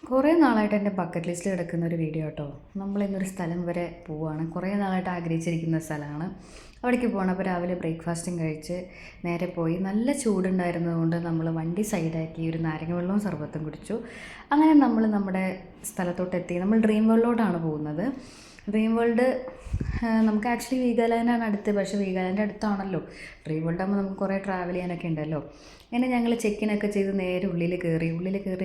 കുറേ നാളായിട്ട് എൻ്റെ ബക്കറ്റ് ലിസ്റ്റിൽ കിടക്കുന്ന ഒരു വീഡിയോ കേട്ടോ. നമ്മളിന്നൊരു സ്ഥലം വരെ പോവുകയാണ്. കുറേ നാളായിട്ട് ആഗ്രഹിച്ചിരിക്കുന്ന സ്ഥലമാണ്. അവിടേക്ക് പോകണം. അപ്പോൾ രാവിലെ ബ്രേക്ക്ഫാസ്റ്റും കഴിച്ച് നേരെ പോയി. നല്ല ചൂടുണ്ടായിരുന്നതുകൊണ്ട് നമ്മൾ വണ്ടി സൈഡാക്കി ഒരു നാരങ്ങ വെള്ളവും സർബത്തും കുടിച്ചു. അങ്ങനെ നമ്മൾ നമ്മുടെ സ്ഥലത്തോട്ടെത്തി. നമ്മൾ ഡ്രീം വേൾഡിലോട്ടാണ് പോകുന്നത്. ഡ്രീം വേൾഡ് നമുക്ക് ആക്ച്വലി വീഗാലാൻഡാണ് അടുത്ത്. പക്ഷേ വീഗാലാൻഡ് അടുത്താണല്ലോ. ഡ്രീം വേൾഡ് ആകുമ്പോൾ നമുക്ക് കുറേ ട്രാവൽ ചെയ്യാനൊക്കെ ഉണ്ടല്ലോ. അങ്ങനെ ഞങ്ങൾ ചെക്കിനൊക്കെ ചെയ്ത് നേരെ ഉള്ളിൽ കയറി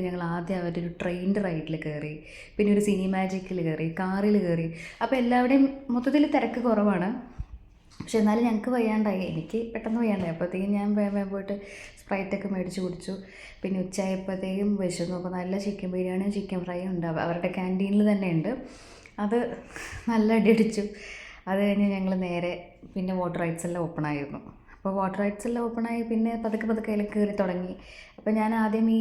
ഞങ്ങൾ ആദ്യം അവരൊരു ട്രെയിനിൻ്റെ റൈഡിൽ കയറി, പിന്നെ ഒരു സിനിമാജിക്കിൽ കയറി, കാറിൽ കയറി. അപ്പോൾ എല്ലാവരുടെയും മൊത്തത്തിൽ തിരക്ക് കുറവാണ്. പക്ഷെ എന്നാലും ഞങ്ങൾക്ക് വയ്യാണ്ടായി, എനിക്ക് പെട്ടെന്ന് വയ്യാണ്ടായി. അപ്പോഴത്തേക്കും ഞാൻ വേഗം പോയിട്ട് സ്പ്രൈറ്റൊക്കെ മേടിച്ച് കുടിച്ചു. പിന്നെ ഉച്ചയായപ്പോഴത്തേക്കും വിശന്നു. അപ്പോൾ നല്ല ചിക്കൻ ബിരിയാണിയും ചിക്കൻ ഫ്രൈയും ഉണ്ട്, അവരുടെ ക്യാൻറ്റീനിൽ തന്നെ ഉണ്ട്. അത് നല്ല അടിയടിച്ചു. അത് കഴിഞ്ഞ് ഞങ്ങൾ നേരെ പിന്നെ വാട്ടർ റൈഡ്സ് എല്ലാം ഓപ്പൺ ആയിരുന്നു. അപ്പോൾ വാട്ടർ റൈഡ്സ് എല്ലാം ഓപ്പണായി പിന്നെ പതുക്കെ അതിൽ കയറി തുടങ്ങി. അപ്പോൾ ഞാൻ ആദ്യം ഈ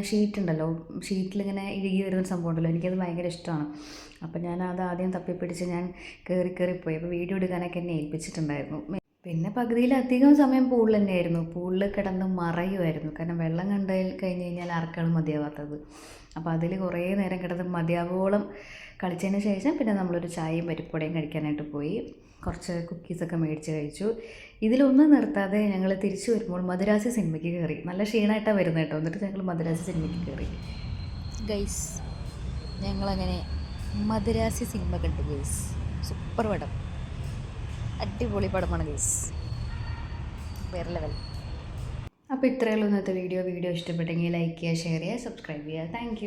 ഷീറ്റ് ഉണ്ടല്ലോ, ഷീറ്റിലിങ്ങനെ ഇഴുകി വരുന്ന സംഭവം ഉണ്ടല്ലോ, എനിക്കത് ഭയങ്കര ഇഷ്ടമാണ്. അപ്പോൾ ഞാൻ അത് ആദ്യം തപ്പിപ്പിടിച്ച് ഞാൻ കയറിപ്പോയി. അപ്പോൾ വീഡിയോ എടുക്കാനൊക്കെ എന്നെ ഏൽപ്പിച്ചിട്ടുണ്ടായിരുന്നു. പിന്നെ പകുതിയിലധികം സമയം പൂളിൽ തന്നെയായിരുന്നു. പൂളിൽ കിടന്ന് മറയുമായിരുന്നു. കാരണം വെള്ളം കണ്ടു കഴിഞ്ഞ് കഴിഞ്ഞാൽ ആർക്കാണ് മതിയാവാത്തത്. അപ്പോൾ അതിൽ കുറേ നേരം കിടന്ന് മതിയാവോളം കളിച്ചതിന് ശേഷം പിന്നെ നമ്മളൊരു ചായയും പരിപ്പുവടയും കഴിക്കാനായിട്ട് പോയി. കുറച്ച് കുക്കീസൊക്കെ മേടിച്ച് കഴിച്ചു. ഇതിലൊന്നും നിർത്താതെ ഞങ്ങൾ തിരിച്ചു വരുമ്പോൾ മദുരാസി സിനിമയ്ക്ക് കയറി. നല്ല ക്ഷീണമായിട്ടാണ് വരുന്നത് കേട്ടോ. എന്നിട്ട് ഞങ്ങൾ മദുരാസി സിനിമയ്ക്ക് കയറി. ഗൈസ്, ഞങ്ങളങ്ങനെ മദുരാസി സിനിമ കണ്ടു ഗൈസ്. സൂപ്പർ പടം, അടിപൊളി പടമാണ് ഗൈസ്, വേറെ ലെവൽ. അപ്പോൾ ഇത്രയുള്ളൂ ഇന്നത്തെ വീഡിയോ. ഇഷ്ടപ്പെട്ടെങ്കിൽ ലൈക്ക് ചെയ്യുക, ഷെയർ ചെയ്യുക, സബ്സ്ക്രൈബ് ചെയ്യുക. താങ്ക്